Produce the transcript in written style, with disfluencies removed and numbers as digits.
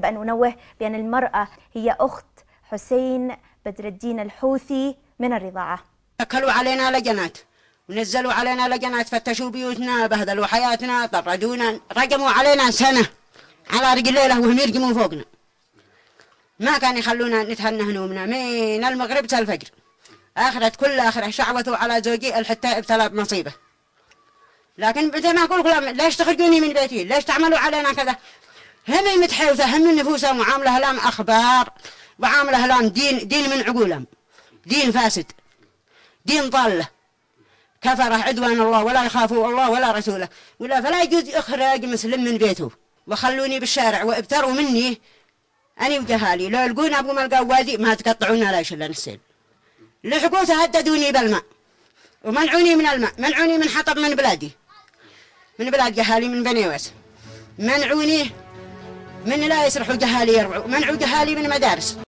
بأن ننوه بأن المرأة هي أخت حسين بدر الدين الحوثي من الرضاعة. أكلوا علينا لجنات ونزلوا علينا لجنات، فتشوا بيوتنا، بهدلوا حياتنا، طردونا، رجموا علينا سنة على رجل الليلة وهم يرجموا فوقنا. ما كان يخلونا نتهنى هنومنا من المغرب تا الفجر. كل آخرة شعوثوا على زوجي الحتى ابتلى بمصيبة. لكن بدي ما أقول لهم ليش تخرجوني من بيتي؟ ليش تعملوا علينا كذا؟ هم متحوثة، هم نفوسهم وعاملة لهم أخبار وعاملة لهم دين من عقولهم، دين فاسد، دين ضالة، كفرة عدوان الله، ولا يخافوا الله ولا رسوله، فلا يجوز إخراج مسلم من بيته. وخلوني بالشارع وابتروا مني أنا وجهالي، لو يلقون أبو ملقا وادي ما تقطعونا لا يشلن السيل. لحقوا تهددوني بالماء ومنعوني من الماء، منعوني من حطب من بلادي، من بلاد جهالي من بني ويس، منعوني من لا يسرحوا جهالي يربعوا، منعوا جهالي من مدارس.